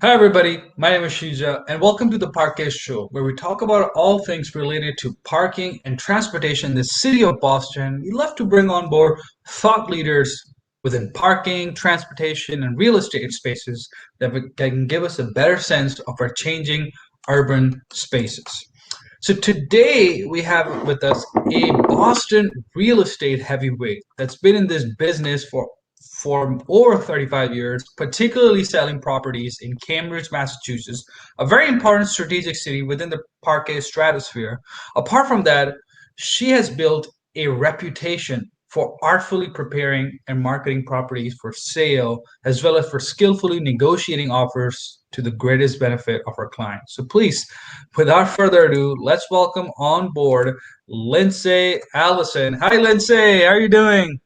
Hi, everybody. My name is Shija, and welcome to the Parkcase Show, where we talk about all things related to parking and transportation in the city of Boston. We love to bring on board thought leaders within parking, transportation, and real estate spaces that can give us a better sense of our changing urban spaces. So today we have with us a Boston real estate heavyweight that's been in this business for over 35 years, particularly selling properties in Cambridge, Massachusetts, a very important strategic city within the Parquet stratosphere. Apart from that, she has built a reputation for artfully preparing and marketing properties for sale, as well as for skillfully negotiating offers to the greatest benefit of our clients. So please, without further ado, let's welcome on board Lindsay Allison. Hi, Lindsay. How are you doing?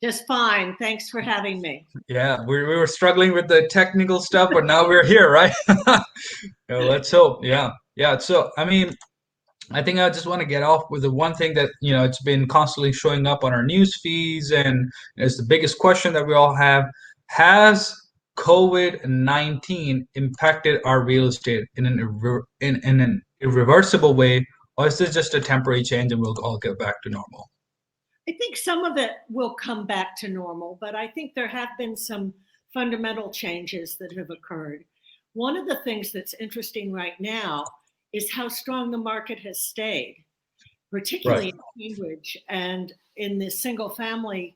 Just fine. Thanks for having me. Yeah, we were struggling with the technical stuff, but now we're here, right? Let's hope. Yeah, yeah. So, I mean, I think I just want to get off with the one thing that, it's been constantly showing up on our news feeds, and it's the biggest question that we all have. Has COVID-19 impacted our real estate in an irreversible way, or is this just a temporary change and we'll all get back to normal? I think some of it will come back to normal, but I think there have been some fundamental changes that have occurred. One of the things that's interesting right now is how strong the market has stayed, Right, particularly in Cambridge and in the single family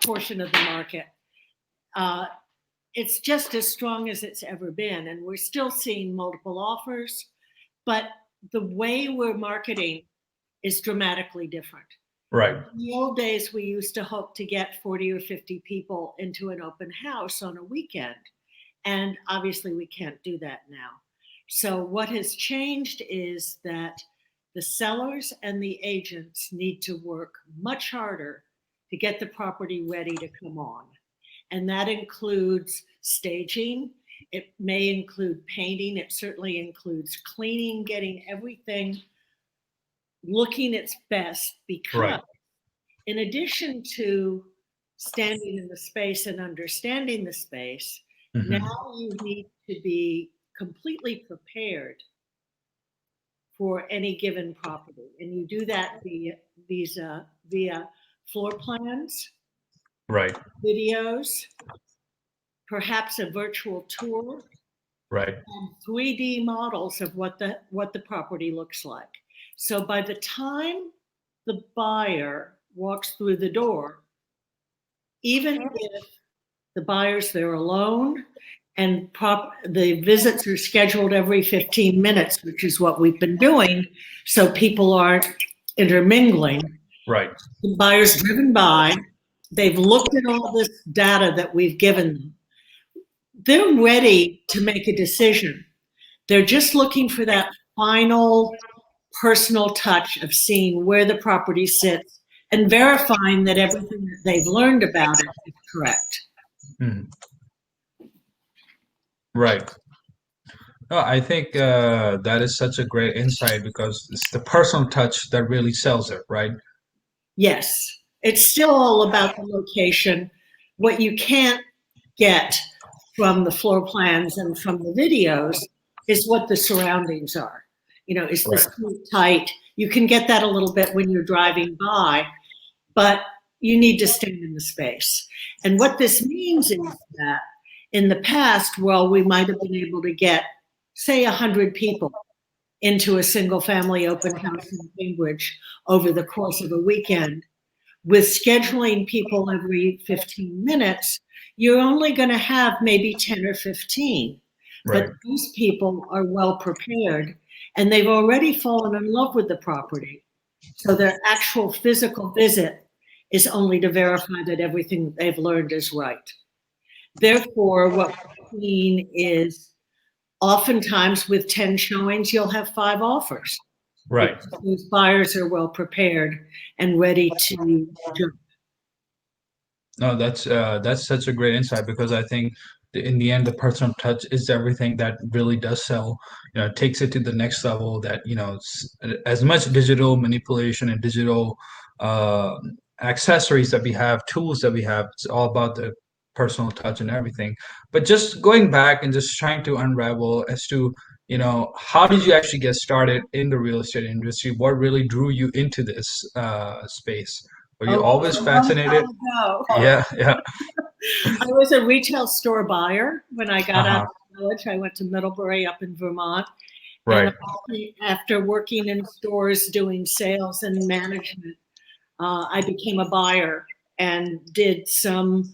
portion of the market. Uh, it's just as strong as it's ever been, and we're still seeing multiple offers, but the way we're marketing is dramatically different. right, In the old days, we used to hope to get 40 or 50 people into an open house on a weekend. And obviously, we can't do that now. So, what has changed is that the sellers and the agents need to work much harder to get the property ready to come on. And that includes staging, it may include painting, it certainly includes cleaning, getting everything looking its best because right. in addition to standing in the space and understanding the space, now Hmm. you need to be completely prepared for any given property. And you do that via floor plans, Right, videos, perhaps a virtual tour, right, and 3D models of what the property looks like. So by the time the buyer walks through the door, even if the buyer's there alone and the visits are scheduled every 15 minutes, which is what we've been doing, so people aren't intermingling. right. The buyer's driven by, they've looked at all this data that we've given them. They're ready to make a decision. They're just looking for that final personal touch of seeing where the property sits and verifying that everything that they've learned about it is correct. Mhm. Right. No, I think that is such a great insight because it's the personal touch that really sells it, right? Yes, it's still all about the location. What you can't get from the floor plans and from the videos is what the surroundings are. Is the Right. street tight? You can get that a little bit when you're driving by, but you need to stand in the space. And what this means is that in the past, well, we might have been able to get, say, 100 people into a single family open house in Cambridge over the course of a weekend. With scheduling people every 15 minutes, you're only going to have maybe 10 or 15. But Right. these people are well prepared and they've already fallen in love with the property. So their actual physical visit is only to verify that everything they've learned is right. Therefore, what we've seen is oftentimes with 10 showings, you'll have 5 offers Right. because those buyers are well prepared and ready to jump. No, that's such a great insight because I think in the end, the personal touch is everything that really does sell. It takes it to the next level. That as much digital manipulation and digital uh, accessories that we have, tools that we have, it's all about the personal touch and everything. But just going back and just trying to unravel as to, how did you actually get started in the real estate industry? What really drew you into this space? Were you Oh, always a long fascinated? time ago. Yeah, yeah. I was a retail store buyer when I got out Uh-huh. of college. I went to Middlebury up in Vermont. And Right. after working in stores doing sales and management, I became a buyer and did some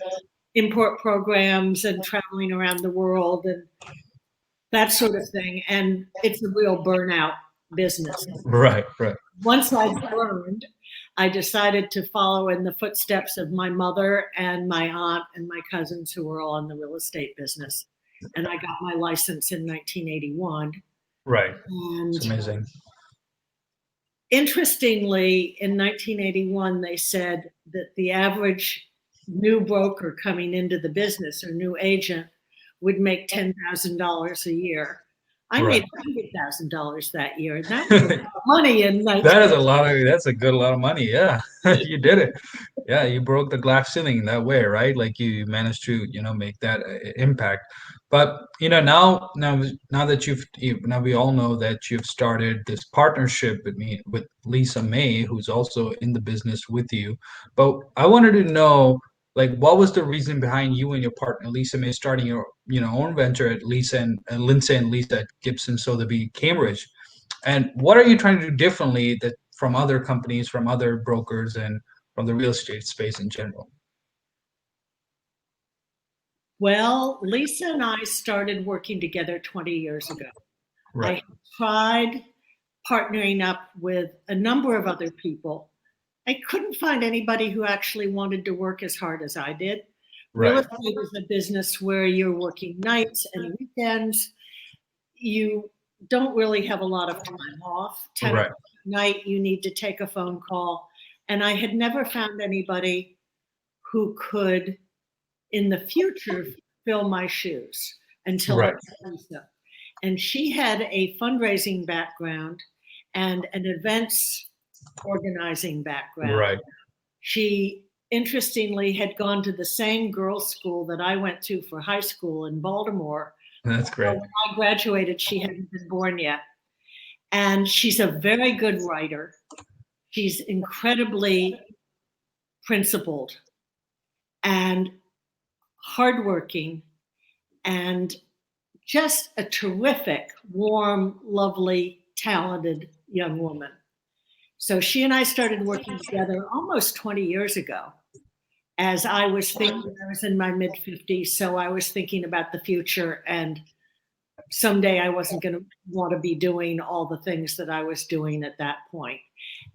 import programs and traveling around the world and that sort of thing. And it's a real burnout business. Right, right. Once I burned, I decided to follow in the footsteps of my mother and my aunt and my cousins who were all in the real estate business. And I got my license in 1981. Right. It's And amazing. interestingly, in 1981, they said that the average new broker coming into the business or new agent would make $10,000 a year. I made Right. $100,000 that year, and that was a lot of money in That is 19. a lot of, that's a good lot of money. Yeah. You did it. Yeah, you broke the glass ceiling in that way, right? Like you managed to, make that impact. But, now that now we all know that you've started this partnership with me, with Lisa May, who's also in the business with you. But I wanted to know, like, what was the reason behind you and your partner, Lisa May, starting your, own venture at Lisa and Lindsay and Lisa at Gibson Sotheby Cambridge? And what are you trying to do differently that from other companies, from other brokers, and from the real estate space in general? Well, Lisa and I started working together 20 years ago. Right, I tried partnering up with a number of other people. I couldn't find anybody who actually wanted to work as hard as I did. Real right, estate is a business where you're working nights and weekends. You don't really have a lot of time off. 10 o'clock right, at night, you need to take a phone call. And I had never found anybody who could, in the future, fill my shoes until I right, met Lisa. And she had a fundraising background and an events organizing background. right. She interestingly had gone to the same girls' school that I went to for high school in Baltimore. That's So great. when I graduated, she hadn't been born yet. And she's a very good writer. She's incredibly principled and hardworking and just a terrific, warm, lovely, talented young woman. So she and I started working together almost 20 years ago. As I was thinking, I was in my mid 50s, so I was thinking about the future. And someday I wasn't going to want to be doing all the things that I was doing at that point.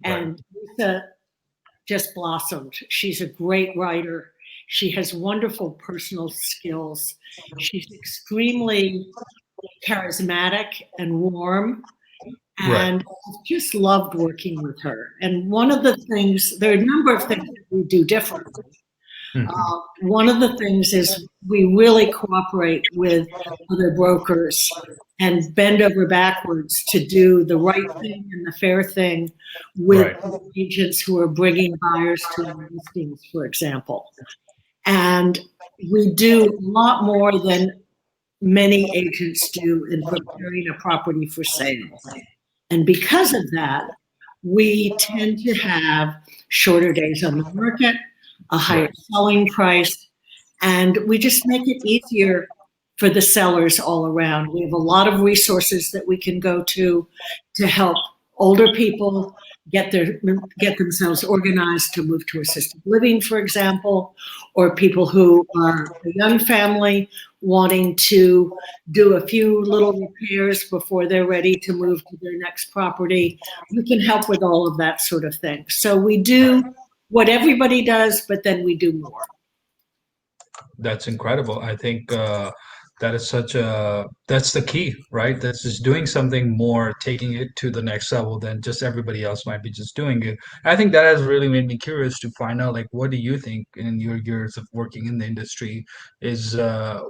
Right, And Lisa just blossomed. She's a great writer. She has wonderful personal skills. She's extremely charismatic and warm. right. And I've just loved working with her. And one of the things, there are a number of things that we do differently. Mhm. One of the things is we really cooperate with other brokers and bend over backwards to do the right thing and the fair thing with Right, agents who are bringing buyers to our listings, for example. And we do a lot more than many agents do in preparing a property for sale. And because of that, we tend to have shorter days on the market, a higher right, selling price, and we just make it easier for the sellers all around. We have a lot of resources that we can go to help older people get themselves organized to move to assisted living, for example, or people who are a young family wanting to do a few little repairs before they're ready to move to their next property. We can help with all of that sort of thing. So we right. do what everybody does, but then we do more. That's incredible. I think that is that's the key, right? That's just doing something more, taking it to the next level than just everybody else might be just doing it. I think that has really made me curious to find out, like, what do you think in your years of working in the industry is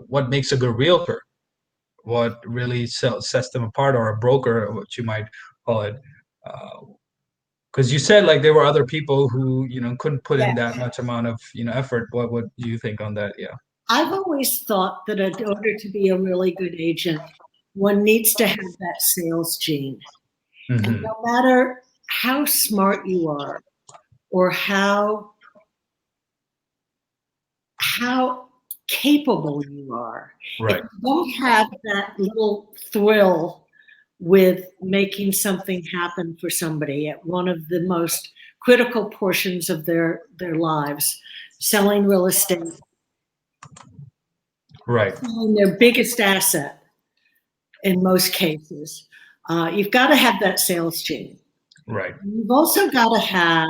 what makes a good realtor? What really sets them apart, or a broker, what you might call it? Because you said like there were other people who couldn't put in Yeah. that much amount of effort. What do you think on that? Yeah. I've always thought that in order to be a really good agent, one needs to have that sales gene. And Hmm. no matter how smart you are or how capable you are, if Right. you don't have that little thrill with making something happen for somebody at one of the most critical portions of their lives, selling real estate, Right. selling their biggest asset in most cases, you've got to have that sales gene. Right. You've also got to have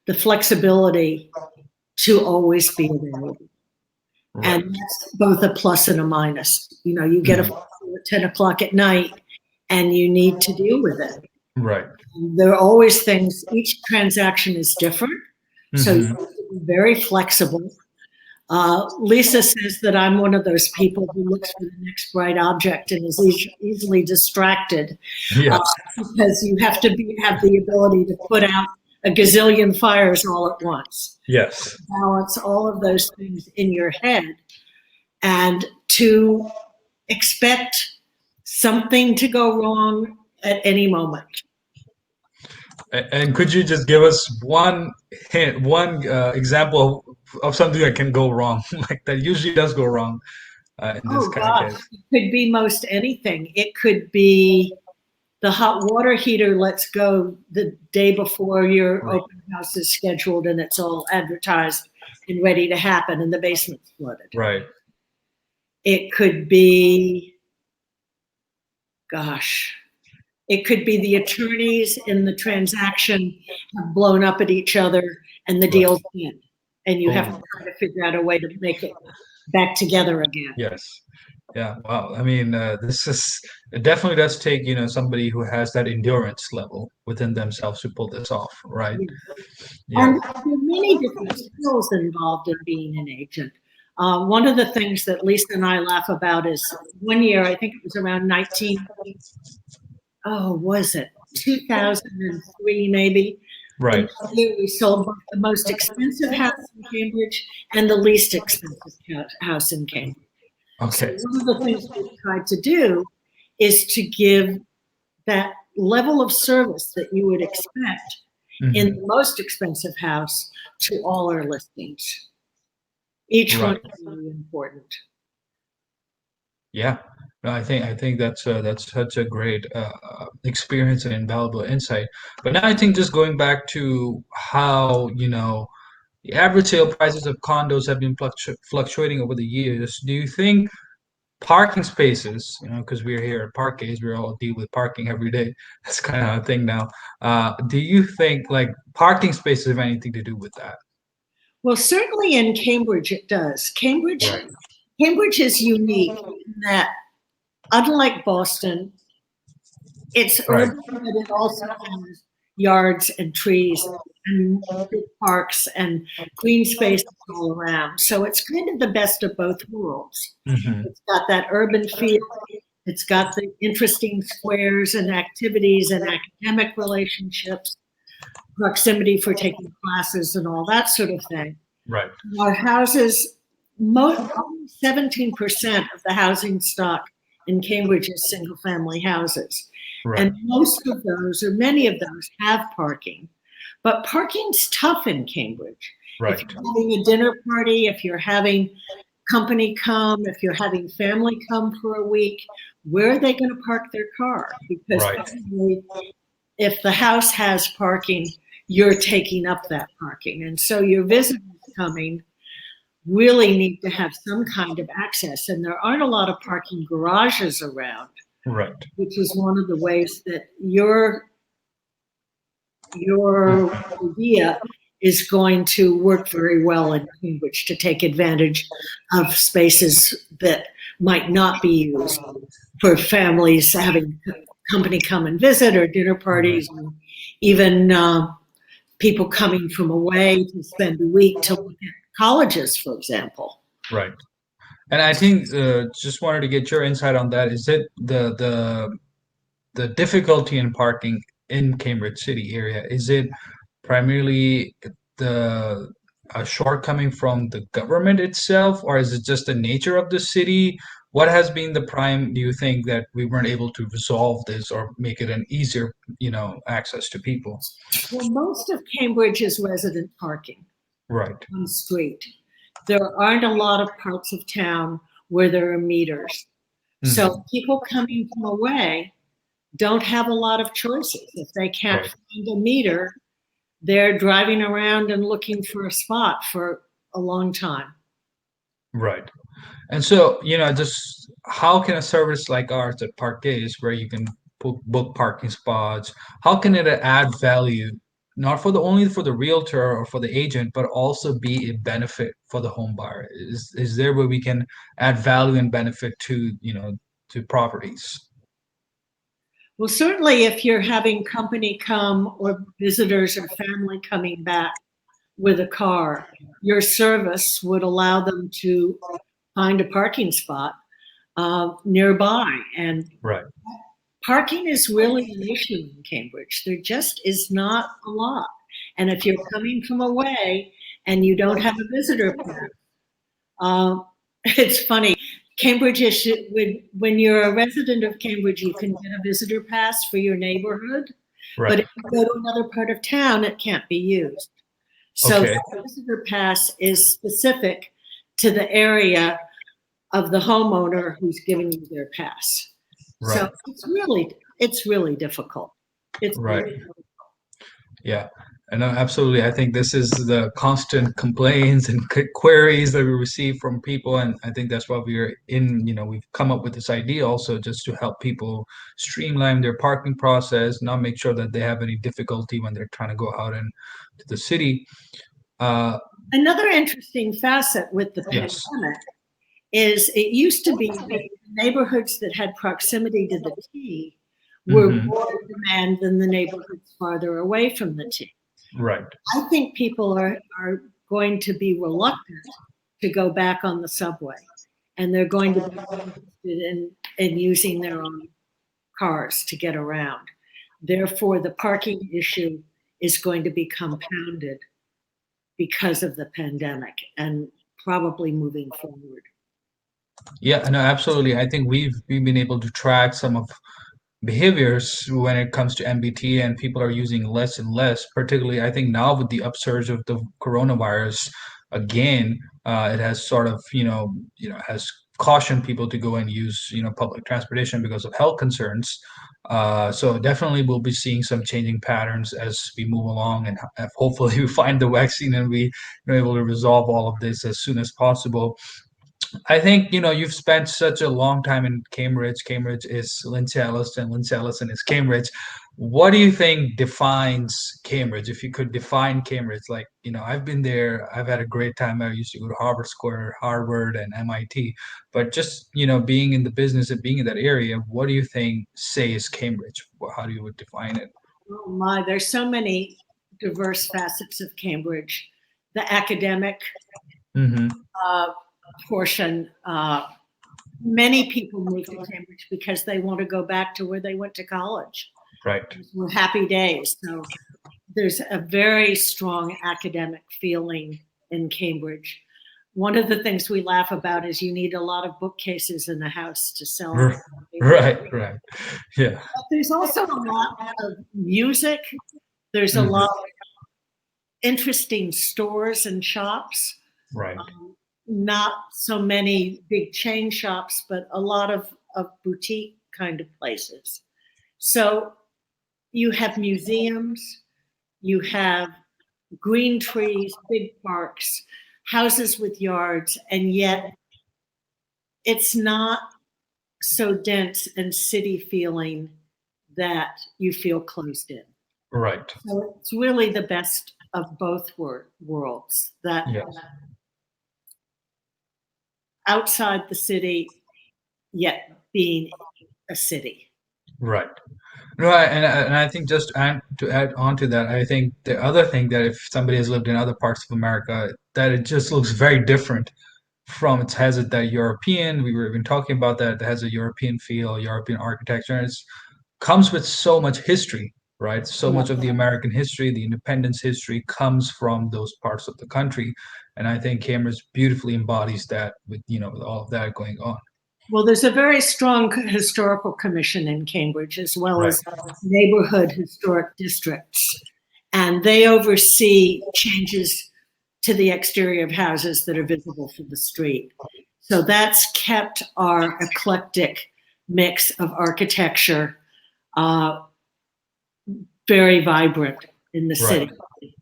the flexibility to always be available. And Right. that's both a plus and a minus. You know, you get a Mhm. phone call at 10 o'clock at night and you need to deal with it. Right. There are always things, each transaction is different. So you Hmm. have to be very flexible. Lisa says that I'm one of those people who looks for the next bright object and is easily distracted uh, Yes. because you have to have the ability to put out a gazillion fires all at once, Yes. balance all of those things in your head, and to expect something to go wrong at any moment. And could you just give us one hint, one example of something that can go wrong, like that usually does go wrong in this Oh kind of gosh, case? it could be most anything. It could be the hot water heater lets go the day before your Right. open house is scheduled and it's all advertised and ready to happen and the basement's flooded. Right. It could be, gosh, it could be the attorneys in the transaction have blown up at each other and the Right. deal's in. And you have to Oh, try to figure out a way to make it back together again. yes. Yeah. Wow. I mean, this is it definitely does take, somebody who has that endurance level within themselves to pull this off, right? Yes. Yeah. And there are many different skills involved in being an agent. One of the things that Lisa and I laugh about is one year, I think it was around 19, oh, was it 2003 maybe? And Right. that year we sold both the most expensive house in Cambridge and the least expensive house in Cambridge. So Okay. one of the things we've tried to do is to give that level of service that you would expect in Hmm. the most expensive house to all our listings. Each one Right. is really important. Yeah. No, I think that's such a great experience and invaluable insight. But now I think just going back to how, the average sale prices of condos have been fluctuating over the years. Do you think parking spaces, because we're here at Parkways, we all deal with parking every day. That's kind of a thing now. Do you think like parking spaces have anything to do with that? Well, certainly in Cambridge it does. Right. Cambridge is unique in that, unlike Boston, it's Right. urban, but it also has yards and trees and big parks and green spaces all around. So it's kind of the best of both worlds. Hmm. It's got that urban feel. It's got the interesting squares and activities and academic relationships, proximity for taking classes and all that sort of thing. Right. Our houses, only 17% of the housing stock in Cambridge is single family houses. Right. And most of those, or many of those, have parking. But parking's tough in Cambridge. If Right. you're having a dinner party, if you're having company come, if you're having family come for a week, where are they going to park their car? Because Right. probably if the house has parking, you're taking up that parking. And so your visitors coming really need to have some kind of access. And there aren't a lot of parking garages around, Right. which is one of the ways that your idea is going to work very well in Cambridge to take advantage of spaces that might not be used for families having company come and visit or dinner Right. parties, or even people coming from away to spend a week to look at colleges, for example. Right. And I think just wanted to get your insight on that. Is it the difficulty in parking in Cambridge City area? Is it primarily the a shortcoming from the government itself, or is it just the nature of the city? What has been the prime, do you think, that we weren't able to resolve this or make it an easier, access to people? Well, most of Cambridge is resident parking Right. on the street. There aren't a lot of parts of town where there are meters. So Hmm. people coming from away don't have a lot of choices. If they can't Right. find a meter, they're driving around and looking for a spot for a long time. Right. And so, just how can a service like ours at Parques, where you can book parking spots, how can it add value, not for the only for the realtor or for the agent, but also be a benefit for the home buyer? Is there where we can add value and benefit to, to properties? Well, certainly if you're having company come or visitors or family coming back with a car, your service would allow them to find a parking spot nearby. And Right. parking is really an issue in Cambridge. There just is not a lot. And if you're coming from away and you don't have a visitor pass, it's funny. Cambridge is when you're a resident of Cambridge, you can get a visitor pass for your neighborhood, but Right. if you go to another part of town, it can't be used. So Okay. the visitor pass is specific to the area of the homeowner who's giving you their pass. So Right. it's really difficult. It's really Right. Yeah, and absolutely. I think this is the constant complaints and queries that we receive from people, and I think that's why we're in. We've come up with this idea also just to help people streamline their parking process, not make sure that they have any difficulty when they're trying to go out and to the city. Uh, another interesting facet with the yes. pandemic is it used to be that neighborhoods that had proximity to the T were Hmm. more in demand than the neighborhoods farther away from the T. Right. I think people are going to be reluctant to go back on the subway, and they're going to be interested in using their own cars to get around. Therefore, the parking issue is going to be compounded because of the pandemic and probably moving forward. Yeah, no, absolutely. I think we've been able to track some of behaviors when it comes to MBT, and people are using less and less. Particularly, I think now with the upsurge of the coronavirus, again, it has sort of has cautioned people to go and use public transportation because of health concerns. So definitely, we'll be seeing some changing patterns as we move along, and hopefully, we find the vaccine and we are able to resolve all of this as soon as possible. I think, you've spent such a long time in Cambridge. Cambridge is Lindsay Allison. Lindsay Allison is Cambridge. What do you think defines Cambridge? If you could define Cambridge, like, I've been there. I've had a great time. I used to go to Harvard Square, Harvard, and MIT. But just, being in the business and being in that area, what do you think says Cambridge? How do you would define it? Oh my, there's so many diverse facets of Cambridge. The academic Hmm. uh, portion, many people move to Cambridge because they want to go back to where they went to college. Right. Those were happy days. So there's a very strong academic feeling in Cambridge. One of the things we laugh about is you need a lot of bookcases in the house to sell papers. Right. Right. Yeah. But there's also a lot of music. There's a Hmm. lot of interesting stores and shops. Right. Not so many big chain shops, but a lot of boutique kind of places. So you have museums, you have green trees, big parks, houses with yards, and yet it's not so dense and city feeling that you feel closed in. Right. So it's really the best of both worlds, that Yes. outside the city, yet being a city. Right. Right, and I think just to add on to that, I think the other thing that if somebody has lived in other parts of America, that it just looks very different from it has it that European. We were even talking about that. It has a European feel, European architecture, and it comes with so much history. right? So Yeah. much of the American history, the independence history comes from those parts of the country. And I think Cambridge beautifully embodies that with, with all of that going on. Well, there's a very strong historical commission in Cambridge, as well Right. as neighborhood historic districts. And they oversee changes to the exterior of houses that are visible from the street. So that's kept our eclectic mix of architecture uh, very vibrant in the Right. city.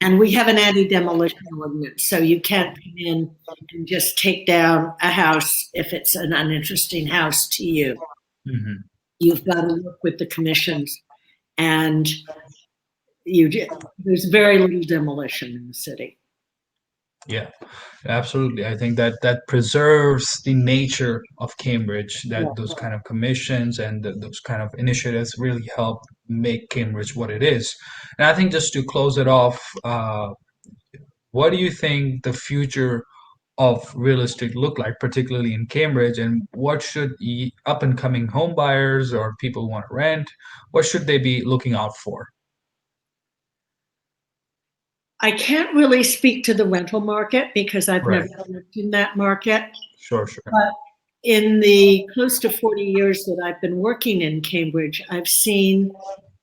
And we have an anti-demolition ordinance, so you can't come in and just take down a house if it's an uninteresting house to you. Hmm. You've got to work with the commissions, and there's very little demolition in the city. Yeah, absolutely. I think that that preserves the nature of Cambridge, that Yeah. those kind of commissions and those kind of initiatives really help make Cambridge what it is. And I think just to close it off, what do you think the future of real estate look like, particularly in Cambridge, and what should the up and coming home buyers or people who want to rent, what should they be looking out for? I can't really speak to the rental market because I've Right. never lived in that market. Sure, sure. But in the close to 40 years that I've been working in Cambridge, I've seen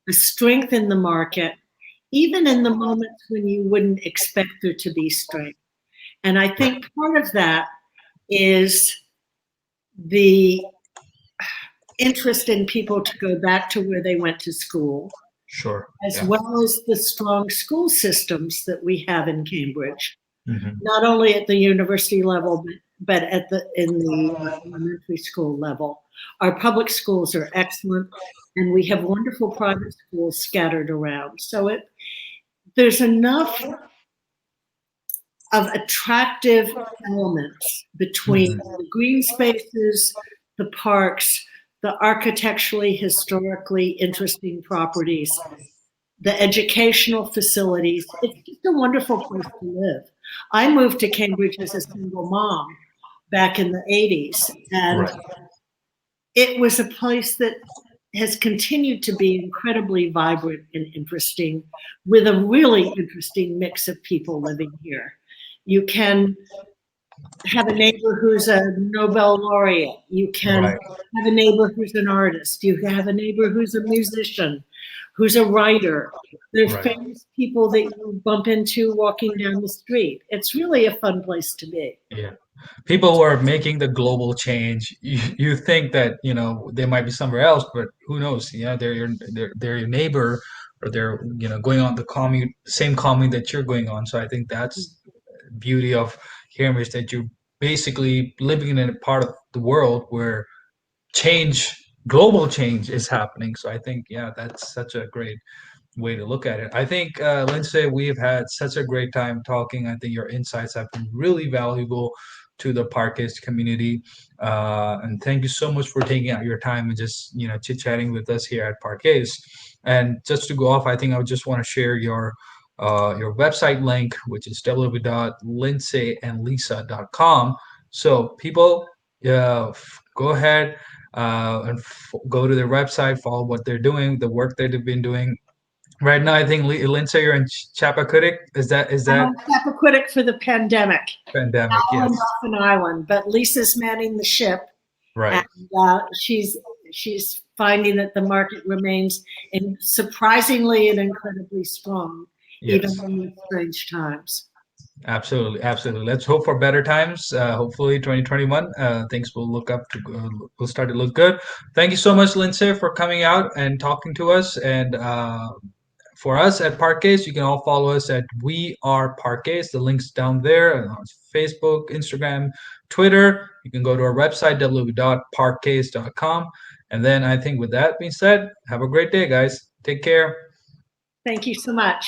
a strength in the market, even in the moments when you wouldn't expect there to be strength. And I Right. think part of that is the interest in people to go back to where they went to school, Sure. as Yeah. well as the strong school systems that we have in Cambridge, Hmm. not only at the university level, but at in the elementary school level. Our public schools are excellent, and we have wonderful private schools scattered around. So there's enough of attractive elements between Hmm. the green spaces, the parks, the architecturally, historically interesting properties, the educational facilities. It's just a wonderful place to live. I moved to Cambridge as a single mom back in the 80s, and Right. it was a place that has continued to be incredibly vibrant and interesting, with a really interesting mix of people living here. You can have a neighbor who's a Nobel laureate. You can Right. have a neighbor who's an artist. You can have a neighbor who's a musician, who's a writer. They're Right. famous people that you bump into walking down the street. It's really a fun place to be. Yeah. People who are making the global change, you think that, they might be somewhere else, but who knows? They're your neighbor, or they're, going on the same commune that you're going on. So I think that's the beauty of Cambridge, that you're basically living in a part of the world where global change is happening. So I think, yeah, that's such a great way to look at it. I think, Lindsay, we've had such a great time talking. I think your insights have been really valuable to the Parkist community. And thank you so much for taking out your time and just, chit-chatting with us here at Parkist. And just to go off, I think I would just want to share your website link, which is www.lindsayandlisa.com. So people, go ahead and go to their website, follow what they're doing, the work that they've been doing. Right now, I think Lindsay, you're in Chappaquiddick. Is that I'm on Chappaquiddick for the pandemic. pandemic? Now Yes. I'm off an island, but Lisa's manning the ship, and Right. she's finding that the market remains surprisingly and incredibly strong, even Yes. in these strange times. Absolutely. Absolutely. Let's hope for better times. Hopefully, 2021, things will start to look good. Thank you so much, Lindsay, for coming out and talking to us. And for us at Parkcase, you can all follow us at We Are Parkcase. The link's down there on Facebook, Instagram, Twitter. You can go to our website, www.parkcase.com. And then I think with that being said, have a great day, guys. Take care. Thank you so much.